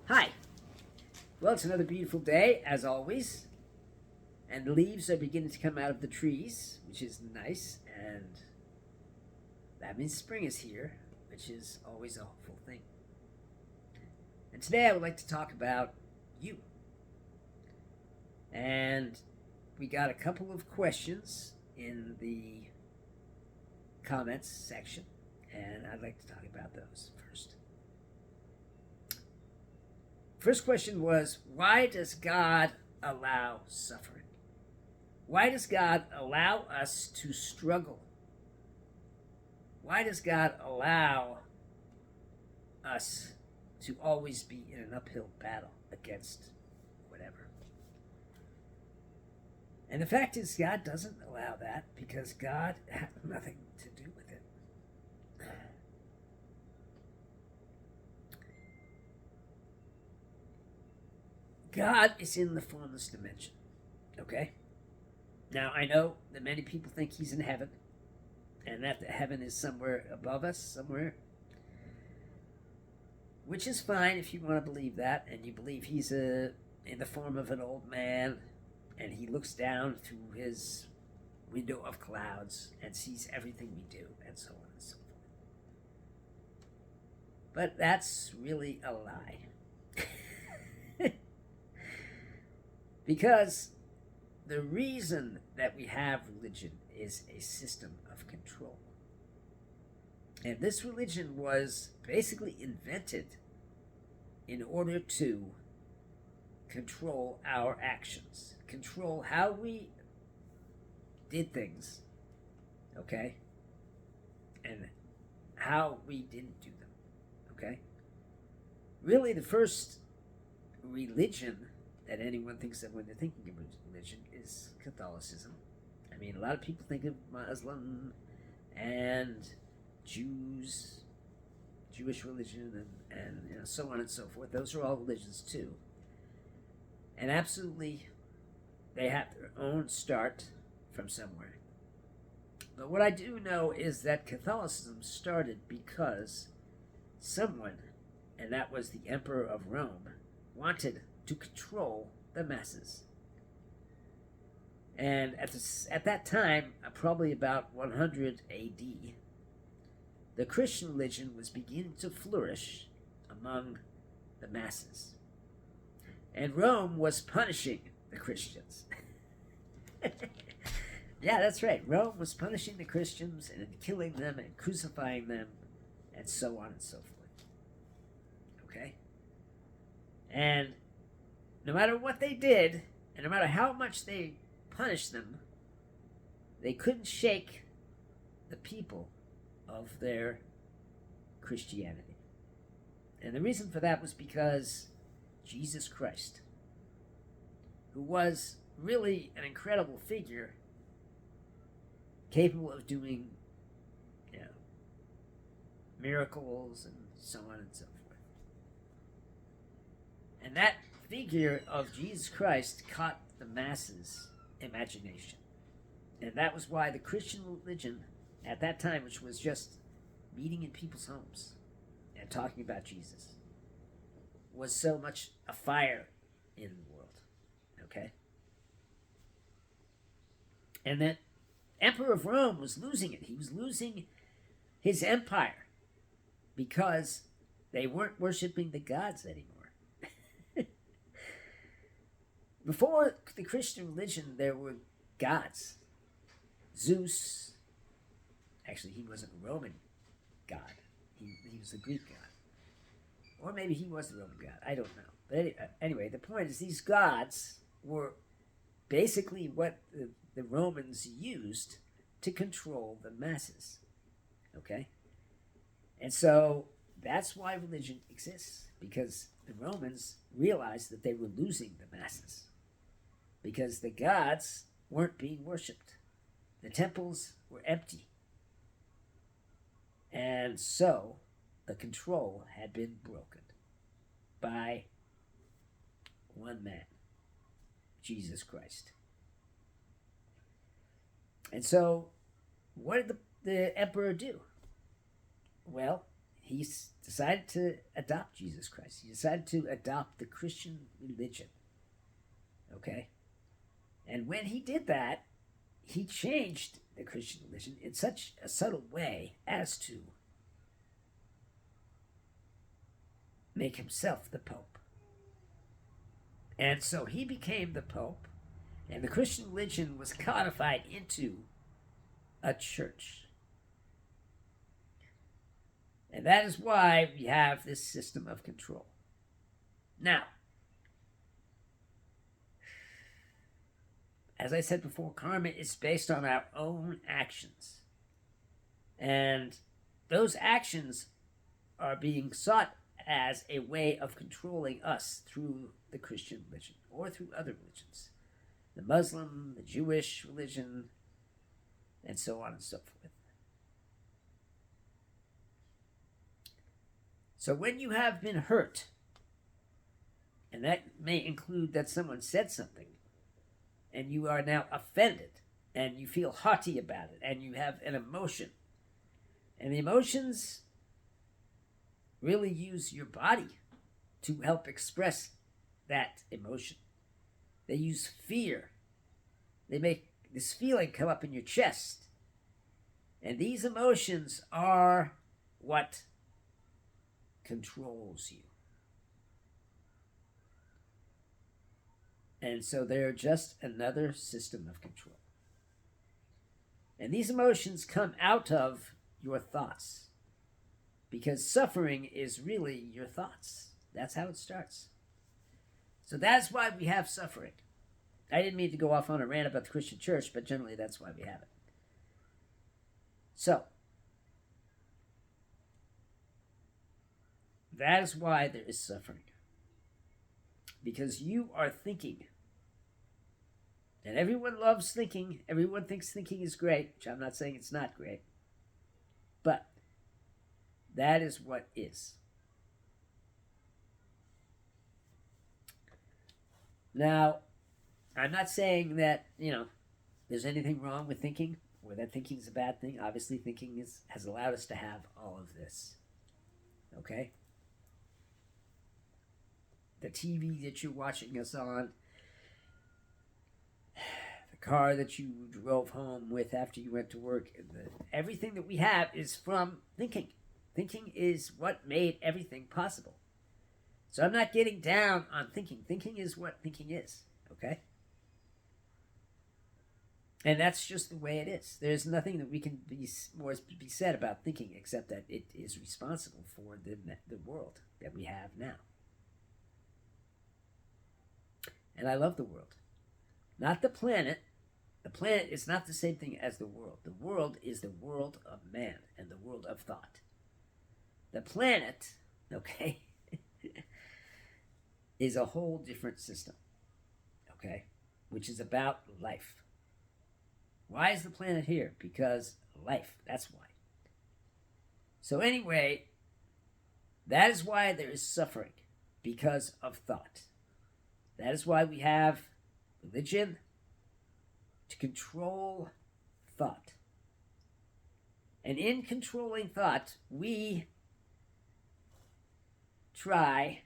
Hi. Well, it's another beautiful day, as always, and the leaves are beginning to come out of the trees, which is nice, and that means spring is here, which is always a hopeful thing. And today I would like to talk about you. And we got a couple of questions in the comments section, and I'd like to talk about those first. First question was, why does God allow suffering? Why does God allow us to struggle? Why does God allow us to always be in an uphill battle against whatever? And the fact is, God doesn't allow that because God had nothing to do with it. God is in the formless dimension, okay? Now, I know that many people think he's in heaven, and that the heaven is somewhere above us, somewhere, which is fine if you want to believe that, and you believe he's in the form of an old man, and he looks down through his window of clouds and sees everything we do, and so on and so forth. But that's really a lie. Because the reason that we have religion is a system of control. And this religion was basically invented in order to control our actions, control how we did things, okay? And how we didn't do them, okay? Really, the first religion that anyone thinks of when they're thinking of religion is Catholicism. I mean, a lot of people think of Muslim and Jewish religion, and so on and so forth. Those are all religions too. And absolutely, they have their own start from somewhere. But what I do know is that Catholicism started because someone, and that was the Emperor of Rome, wanted to control the masses. And at that time, probably about 100 AD, the Christian religion was beginning to flourish among the masses. And Rome was punishing the Christians. Yeah, that's right. Rome was punishing the Christians and killing them and crucifying them and so on and so forth. Okay? And no matter what they did, and no matter how much they punished them, they couldn't shake the people of their Christianity. And the reason for that was because Jesus Christ, who was really an incredible figure, capable of doing, miracles and so on and so forth. And that figure of Jesus Christ caught the masses' imagination. And that was why the Christian religion at that time, which was just meeting in people's homes and talking about Jesus, was so much a fire in the world. Okay? And that Emperor of Rome was losing it. He was losing his empire because they weren't worshiping the gods anymore. Before the Christian religion, there were gods. Zeus, actually, he wasn't a Roman god. He was a Greek god. Or maybe he was the Roman god. I don't know. But anyway, the point is these gods were basically what the Romans used to control the masses. Okay? And so that's why religion exists, because the Romans realized that they were losing the masses. Because the gods weren't being worshipped. The temples were empty. And so the control had been broken by one man, Jesus Christ. And so what did the emperor do? Well, decided to adopt Jesus Christ. He decided to adopt the Christian religion. Okay? And when he did that, he changed the Christian religion in such a subtle way as to make himself the Pope. And so he became the Pope, and the Christian religion was codified into a church. And that is why we have this system of control. Now, as I said before, karma is based on our own actions. And those actions are being sought as a way of controlling us through the Christian religion or through other religions. The Muslim, the Jewish religion, and so on and so forth. So when you have been hurt, and that may include that someone said something, and you are now offended, and you feel haughty about it, and you have an emotion, and the emotions really use your body to help express that emotion. They use fear. They make this feeling come up in your chest. And these emotions are what controls you. And so they're just another system of control. And these emotions come out of your thoughts. Because suffering is really your thoughts. That's how it starts. So that's why we have suffering. I didn't mean to go off on a rant about the Christian church, but generally that's why we have it. So, that is why there is suffering. Because you are thinking. And everyone loves thinking. Everyone thinks thinking is great, which I'm not saying it's not great. But that is what is. Now, I'm not saying that, there's anything wrong with thinking or that thinking is a bad thing. Obviously, thinking has allowed us to have all of this. Okay? The TV that you're watching us on, the car that you drove home with after you went to work, everything that we have is from thinking. Thinking is what made everything possible. So I'm not getting down on thinking. Thinking is what thinking is, okay? And that's just the way it is. There's nothing that we can be said about thinking except that it is responsible for the world that we have now. And I love the world. Not the planet. The planet is not the same thing as the world. The world is the world of man and the world of thought. The planet, okay, is a whole different system, okay, which is about life. Why is the planet here? Because life, that's why. So anyway, that is why there is suffering, because of thought. That is why we have religion, to control thought. And in controlling thought, we try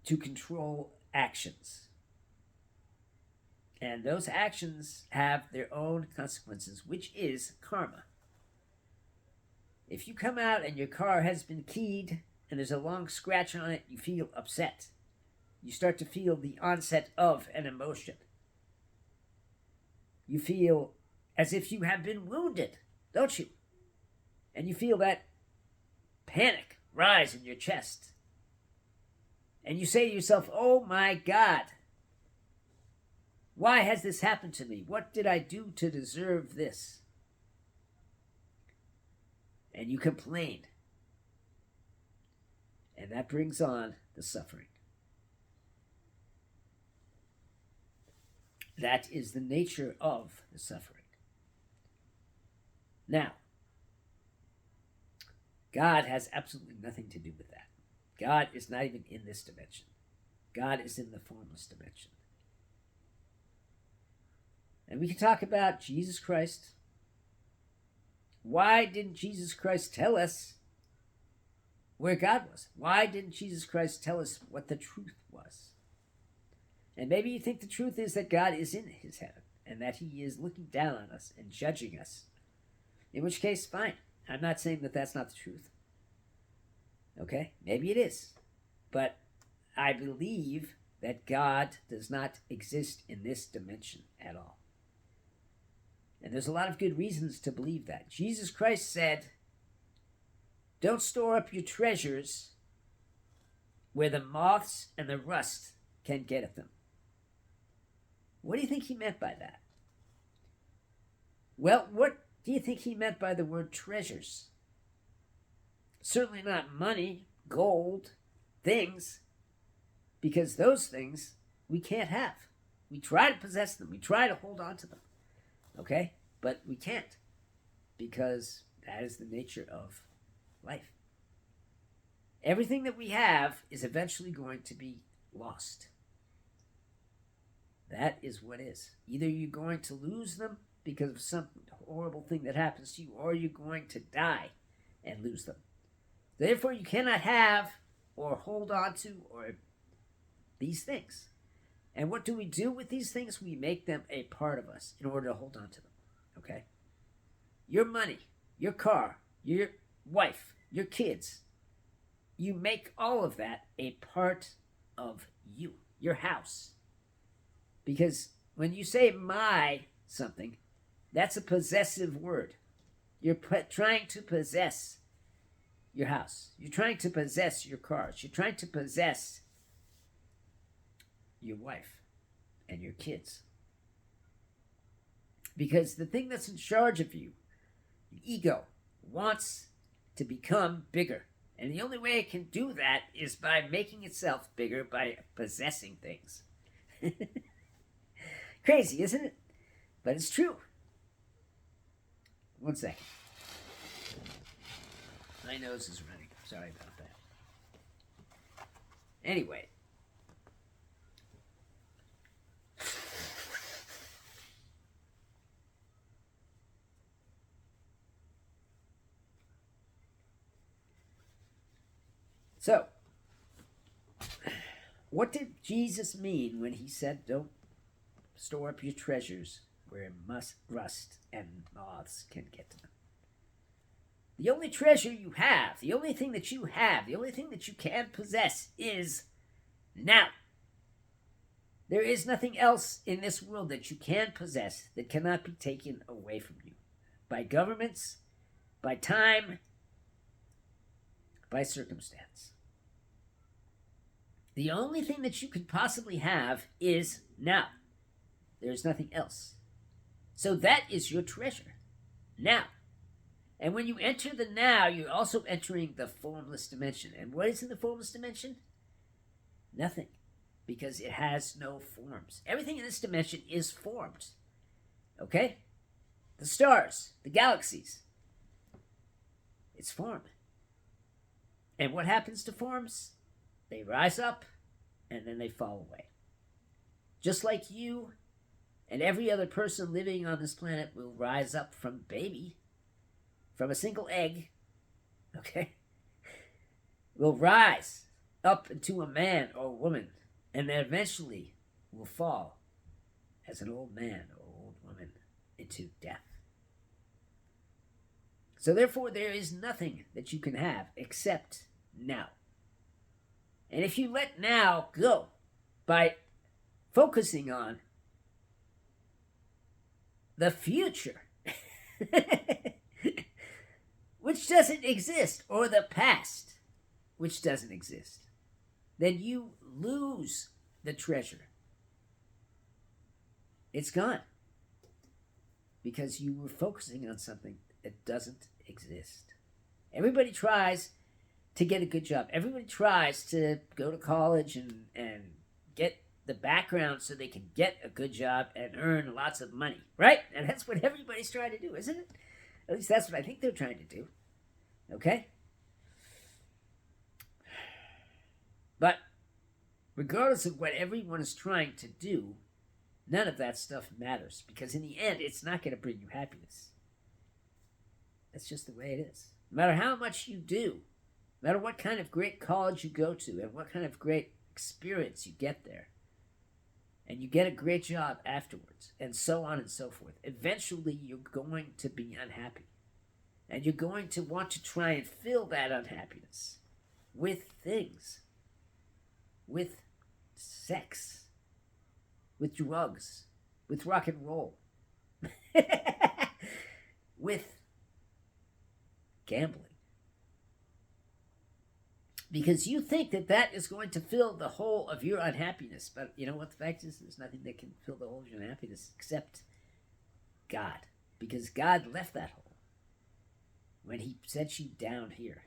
to control actions. And those actions have their own consequences, which is karma. If you come out and your car has been keyed and there's a long scratch on it, you feel upset. You start to feel the onset of an emotion. You feel as if you have been wounded, don't you? And you feel that panic rise in your chest. And you say to yourself, oh my God, why has this happened to me? What did I do to deserve this? And you complain. And that brings on the suffering. That is the nature of the suffering. Now, God has absolutely nothing to do with that. God is not even in this dimension. God is in the formless dimension. And we can talk about Jesus Christ. Why didn't Jesus Christ tell us where God was. Why didn't Jesus Christ tell us what the truth was? And maybe you think the truth is that God is in his heaven and that he is looking down on us and judging us. In which case, fine. I'm not saying that that's not the truth. Okay? Maybe it is. But I believe that God does not exist in this dimension at all. And there's a lot of good reasons to believe that. Jesus Christ said, don't store up your treasures where the moths and the rust can get at them. What do you think he meant by that? Well, what do you think he meant by the word treasures? Certainly not money, gold, things, because those things we can't have. We try to possess them. We try to hold on to them. Okay? But we can't, because that is the nature of life. Everything that we have is eventually going to be lost. That is what is. Either you're going to lose them because of some horrible thing that happens to you, or you're going to die and lose them. Therefore, you cannot have or hold on to or these things. And what do we do with these things? We make them a part of us in order to hold on to them. Okay? Your money, your car, your wife, your kids, you make all of that a part of you, your house. Because when you say my something, that's a possessive word. You're trying to possess your house. You're trying to possess your cars. You're trying to possess your wife and your kids. Because the thing that's in charge of you, the ego, wants to become bigger. And the only way it can do that is by making itself bigger by possessing things. Crazy, isn't it? But it's true. One second. My nose is running. Sorry about that. Anyway. So, what did Jesus mean when he said, don't store up your treasures where rust and moths can get to them? The only treasure you have, the only thing that you have, the only thing that you can possess is now. There is nothing else in this world that you can possess that cannot be taken away from you by governments, by time, by circumstance. The only thing that you could possibly have is now. There's nothing else. So that is your treasure. Now. And when you enter the now, you're also entering the formless dimension. And what is in the formless dimension? Nothing. Because it has no forms. Everything in this dimension is formed. Okay? The stars, the galaxies. It's form. And what happens to forms? They rise up, and then they fall away. Just like you and every other person living on this planet will rise up from baby, from a single egg, okay? Will rise up into a man or a woman, and then eventually will fall as an old man or old woman into death. So therefore, there is nothing that you can have except now. And if you let now go by focusing on the future, which doesn't exist, or the past, which doesn't exist, then you lose the treasure. It's gone. Because you were focusing on something that doesn't exist. Everybody tries to get a good job. Everybody tries to go to college and get the background so they can get a good job and earn lots of money, right? And that's what everybody's trying to do, isn't it? At least that's what I think they're trying to do. Okay? But regardless of what everyone is trying to do, none of that stuff matters, because in the end, it's not going to bring you happiness. That's just the way it is. No matter how much you do, No matter what kind of great college you go to and what kind of great experience you get there, and you get a great job afterwards, and so on and so forth, eventually you're going to be unhappy. And you're going to want to try and fill that unhappiness with things, with sex, with drugs, with rock and roll, with gambling. Because you think that that is going to fill the hole of your unhappiness. But you know what the fact is? There's nothing that can fill the hole of your unhappiness except God. Because God left that hole when he sent you down here.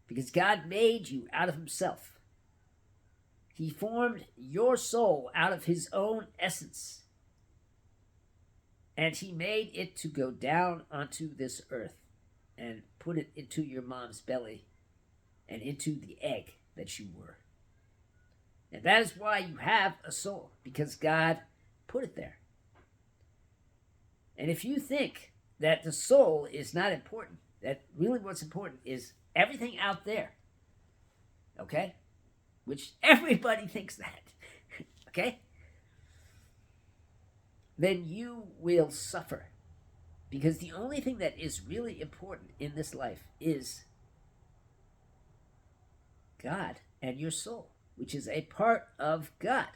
Because God made you out of himself. He formed your soul out of his own essence. And he made it to go down onto this earth and put it into your mom's belly and into the egg that you were. And that is why you have a soul, because God put it there. And if you think that the soul is not important, that really what's important is everything out there, okay? Which everybody thinks that, okay? Then you will suffer. Because the only thing that is really important in this life is God and your soul, which is a part of God.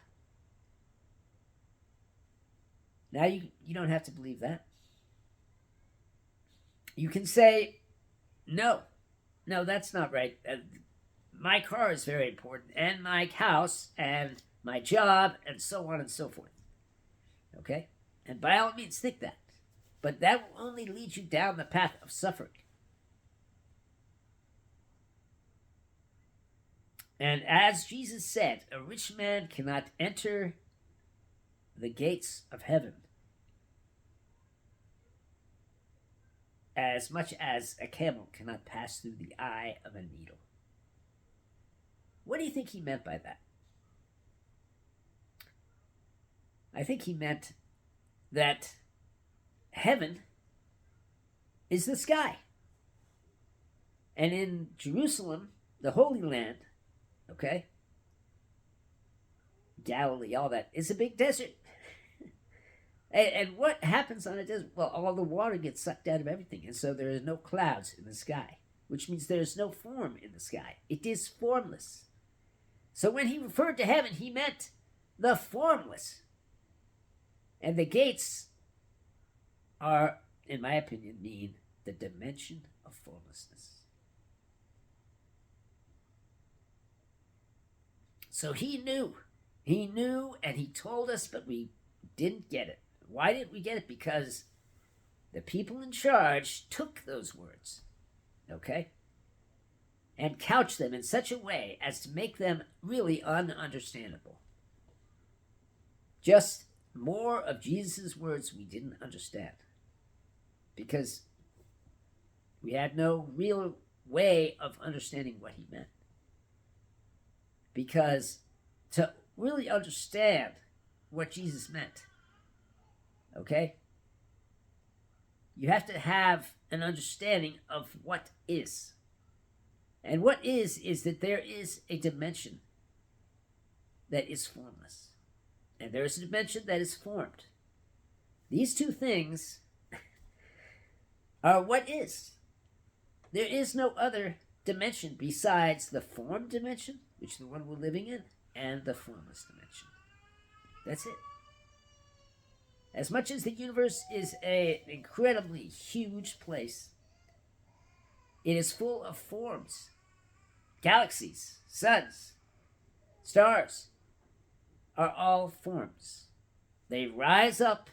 Now you don't have to believe that. You can say, no, that's not right. My car is very important, and my house, and my job, and so on and so forth. Okay? And by all means, think that. But that will only lead you down the path of suffering. And as Jesus said, a rich man cannot enter the gates of heaven as much as a camel cannot pass through the eye of a needle. What do you think he meant by that? I think he meant that heaven is the sky. And in Jerusalem, the Holy Land, okay, Galilee, all that, is a big desert. And what happens on a desert? Well, all the water gets sucked out of everything, and so there is no clouds in the sky, which means there is no form in the sky. It is formless. So when he referred to heaven, he meant the formless. And the gates are, in my opinion, mean the dimension of formlessness. So he knew, and he told us, but we didn't get it. Why didn't we get it? Because the people in charge took those words, okay, and couched them in such a way as to make them really ununderstandable. Just more of Jesus' words we didn't understand, because we had no real way of understanding what he meant. Because to really understand what Jesus meant, okay, you have to have an understanding of what is. And what is that there is a dimension that is formless. And there is a dimension that is formed. These two things are what is. There is no other dimension besides the formed dimension, which is the one we're living in, and the formless dimension. That's it. As much as the universe is an incredibly huge place, it is full of forms. Galaxies, suns, stars are all forms. They rise up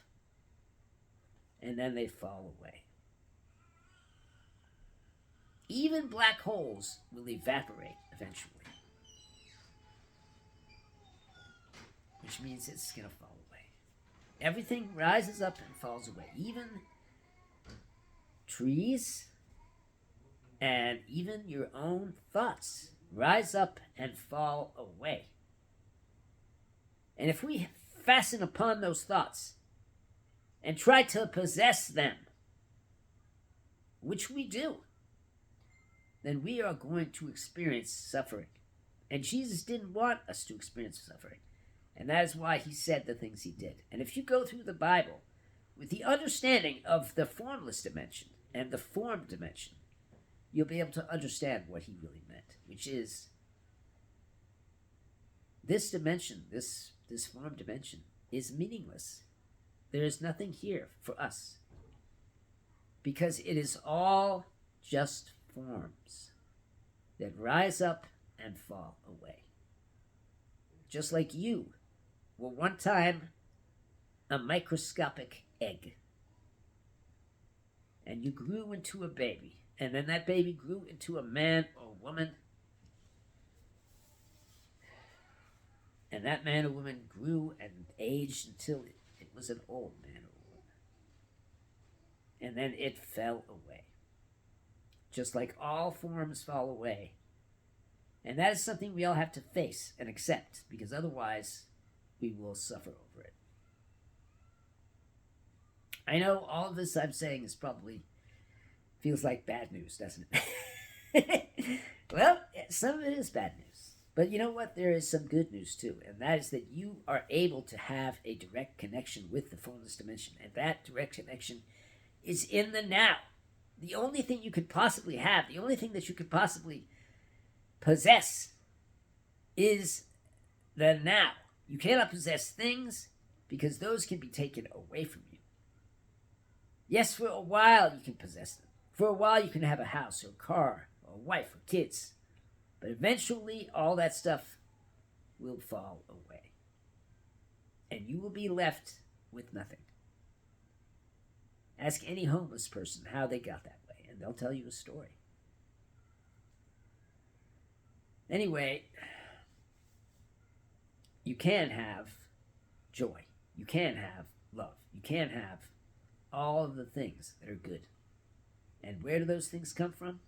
and then they fall away. Even black holes will evaporate eventually, which means it's going to fall away. Everything rises up and falls away. Even trees and even your own thoughts rise up and fall away. And if we fasten upon those thoughts and try to possess them, which we do, then we are going to experience suffering. And Jesus didn't want us to experience suffering. And that is why he said the things he did. And if you go through the Bible with the understanding of the formless dimension and the form dimension, you'll be able to understand what he really meant, which is this dimension, this form dimension, is meaningless. There is nothing here for us because it is all just forms that rise up and fall away. Just like you were one time a microscopic egg, and you grew into a baby, and then that baby grew into a man or woman, and that man or woman grew and aged until it was an old man or woman, and then it fell away. Just like all forms fall away. And that is something we all have to face and accept, because otherwise we will suffer over it. I know all of this I'm saying is probably feels like bad news, doesn't it? Well, some of it is bad news. But you know what? There is some good news too, and that is that you are able to have a direct connection with the formless dimension, and that direct connection is in the now. The only thing you could possibly have, the only thing that you could possibly possess is the now. You cannot possess things because those can be taken away from you. Yes, for a while you can possess them. For a while you can have a house or a car or a wife or kids. But eventually all that stuff will fall away. And you will be left with nothing. Ask any homeless person how they got that way, and they'll tell you a story. Anyway, you can have joy. You can have love. You can have all of the things that are good. And where do those things come from?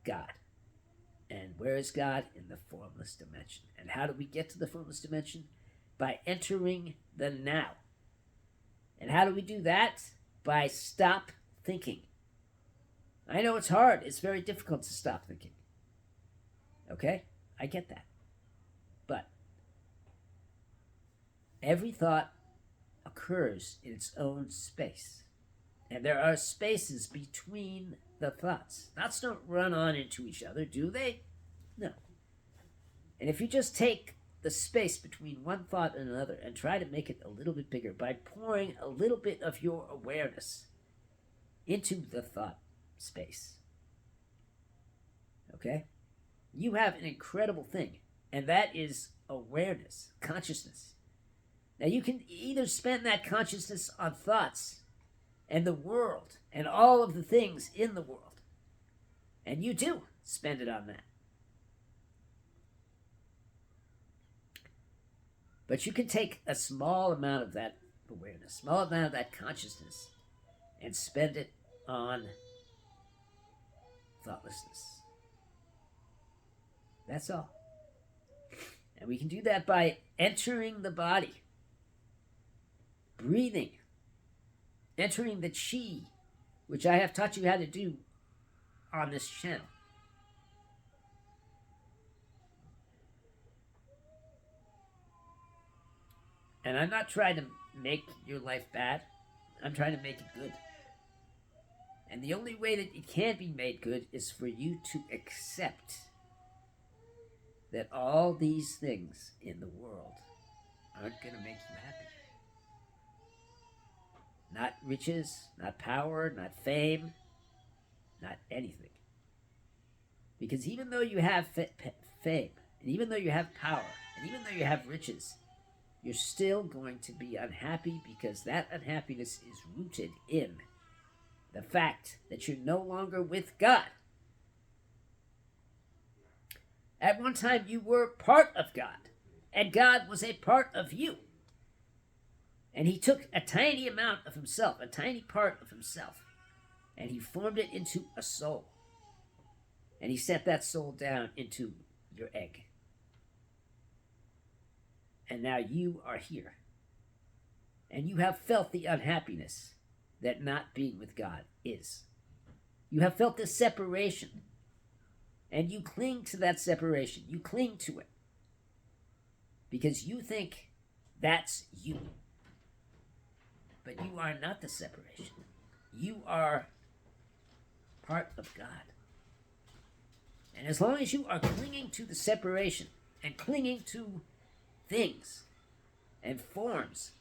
God. And where is God? In the formless dimension. And how do we get to the formless dimension? By entering the now. And how do we do that? By stop thinking. I know it's hard. It's very difficult to stop thinking. Okay? I get that. But every thought occurs in its own space. And there are spaces between the thoughts. Thoughts don't run on into each other, do they? No. And if you just take the space between one thought and another and try to make it a little bit bigger by pouring a little bit of your awareness into the thought space, okay? You have an incredible thing, and that is awareness, consciousness. Now you can either spend that consciousness on thoughts and the world and all of the things in the world, and you do spend it on that. But you can take a small amount of that awareness, small amount of that consciousness, and spend it on thoughtlessness. That's all. And we can do that by entering the body, breathing, entering the chi, which I have taught you how to do on this channel. And I'm not trying to make your life bad. I'm trying to make it good. And the only way that it can be made good is for you to accept that all these things in the world aren't going to make you happy. Not riches, not power, not fame, not anything. Because even though you have fame, and even though you have power, and even though you have riches, you're still going to be unhappy because that unhappiness is rooted in the fact that you're no longer with God. At one time, you were part of God, and God was a part of you. And he took a tiny amount of himself, a tiny part of himself, and he formed it into a soul. And he set that soul down into your egg. And now you are here. And you have felt the unhappiness that not being with God is. You have felt this separation. And you cling to that separation. You cling to it. Because you think that's you. But you are not the separation. You are part of God. And as long as you are clinging to the separation and clinging to things and forms,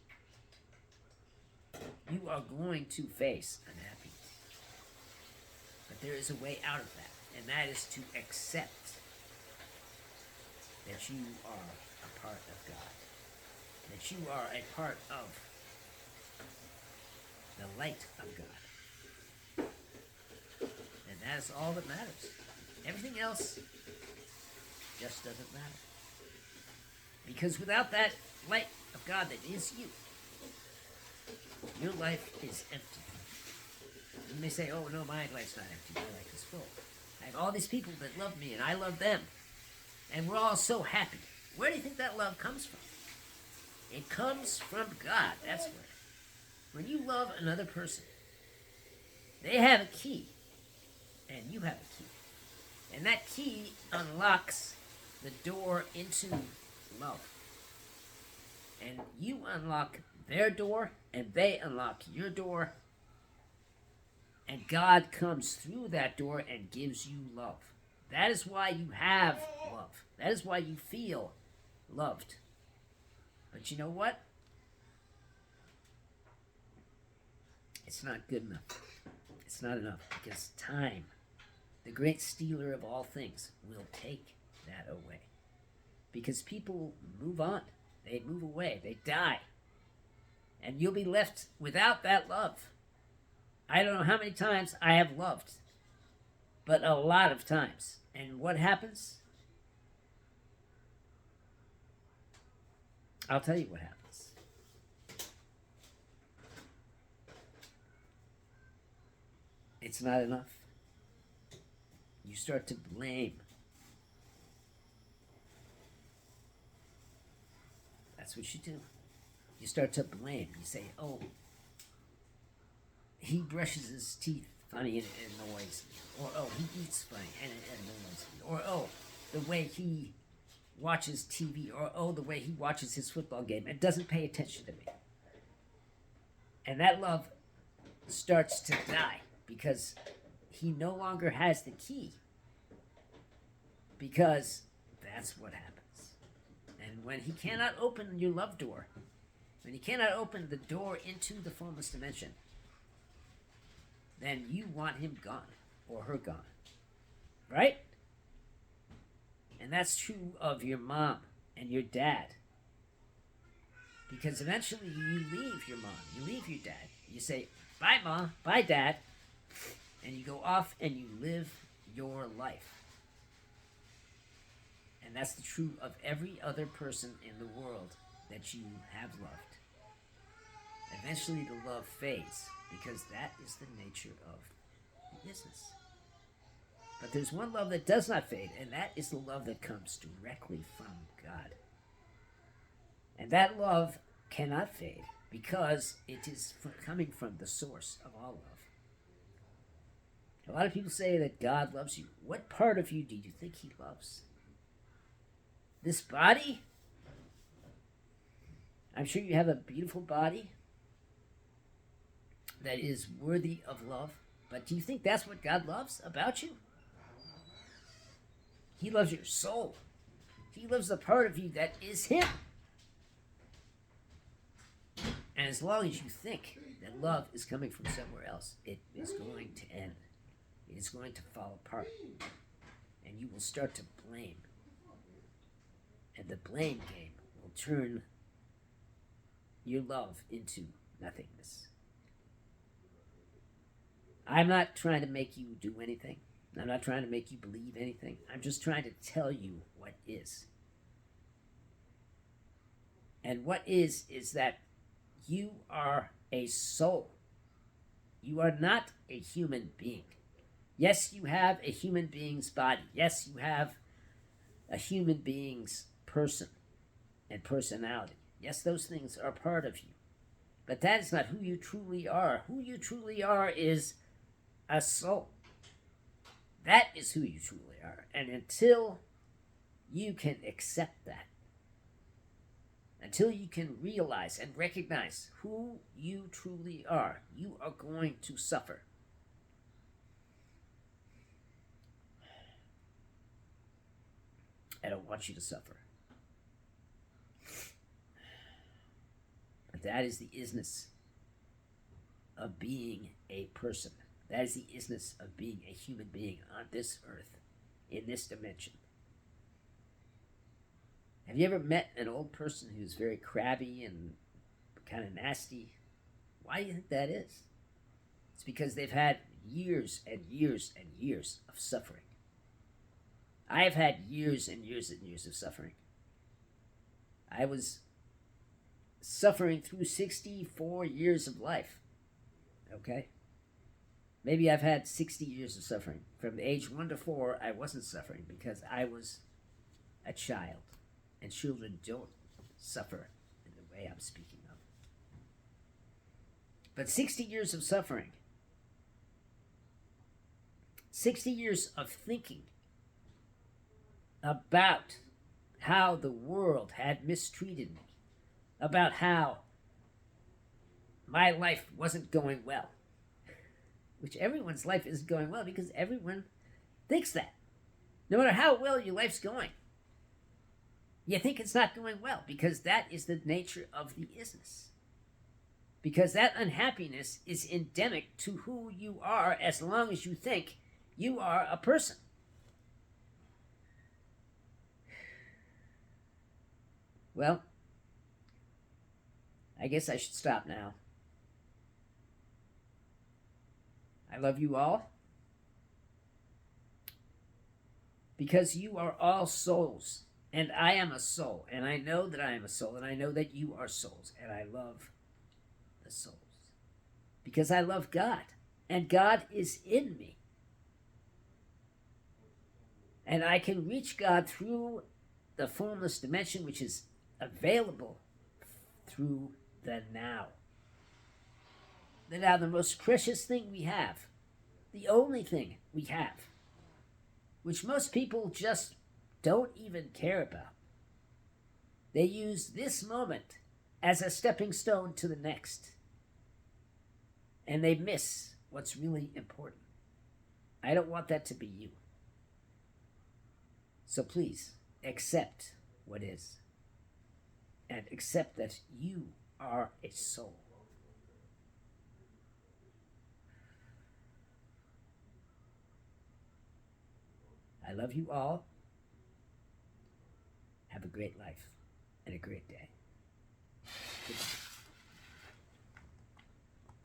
you are going to face unhappiness. But there is a way out of that, and that is to accept that you are a part of God, that you are a part of the light of God. And that is all that matters. Everything else just doesn't matter. Because without that light of God that is you, your life is empty. You may say, oh no, my life's not empty, my life is full. I have all these people that love me and I love them. And we're all so happy. Where do you think that love comes from? It comes from God, that's where. When you love another person, they have a key, and you have a key. And that key unlocks the door into love. And you unlock their door, and they unlock your door. And God comes through that door and gives you love. That is why you have love. That is why you feel loved. But you know what? It's not good enough. It's not enough, because time, the great stealer of all things, will take that away. Because people move on. They move away. They die. And you'll be left without that love. I don't know how many times I have loved, but a lot of times. And what happens? I'll tell you what happens. It's not enough. You start to blame. That's what you do. You start to blame. You say, oh, he brushes his teeth funny and annoys me. Or, oh, he eats funny and it annoys me. Or, oh, the way he watches TV. Or, oh, the way he watches his football game and doesn't pay attention to me. And that love starts to die because he no longer has the key. Because that's what happens. And when he cannot open your love door, when he cannot open the door into the formless dimension, then you want him gone or her gone. Right? And that's true of your mom and your dad. Because eventually you leave your mom, you leave your dad. You say, bye mom, bye dad. And you go off and you live your life. And that's the truth of every other person in the world that you have loved. Eventually the love fades, because that is the nature of the isness. But there's one love that does not fade, and that is the love that comes directly from God. And that love cannot fade, because it is coming from the source of all love. A lot of people say that God loves you. What part of you do you think he loves? This body? I'm sure you have a beautiful body that is worthy of love. But do you think that's what God loves about you? He loves your soul. He loves the part of you that is him. And as long as you think that love is coming from somewhere else, it is going to end. It is going to fall apart. And you will start to blame. And the blame game will turn your love into nothingness. I'm not trying to make you do anything. I'm not trying to make you believe anything. I'm just trying to tell you what is. And what is that you are a soul. You are not a human being. Yes, you have a human being's body. Yes, you have a human being's person and personality. Yes, those things are part of you. But that is not who you truly are. Who you truly are is a soul. That is who you truly are. And until you can accept that, until you can realize and recognize who you truly are, you are going to suffer. I don't want you to suffer. But that is the isness of being a person. That is the isness of being a human being on this earth, in this dimension. Have you ever met an old person who's very crabby and kind of nasty? Why do you think that is? It's because they've had years and years and years of suffering. I have had years and years and years of suffering. I was suffering through 64 years of life. Okay? Maybe I've had 60 years of suffering. From age 1 to 4, I wasn't suffering because I was a child. And children don't suffer in the way I'm speaking of. But 60 years of suffering, 60 years of thinking about how the world had mistreated me, about how my life wasn't going well, which everyone's life isn't going well because everyone thinks that. No matter how well your life's going, you think it's not going well because that is the nature of the isness. Because that unhappiness is endemic to who you are as long as you think you are a person. Well, I guess I should stop now. I love you all. Because you are all souls. And I am a soul. And I know that I am a soul. And I know that you are souls. And I love the souls. Because I love God. And God is in me. And I can reach God through the formless dimension, which is available through the now. The now, the most precious thing we have, the only thing we have, which most people just don't even care about. They use this moment as a stepping stone to the next. And they miss what's really important. I don't want that to be you. So please, accept what is. And accept that you are a soul. I love you all. Have a great life and a great day. Goodbye.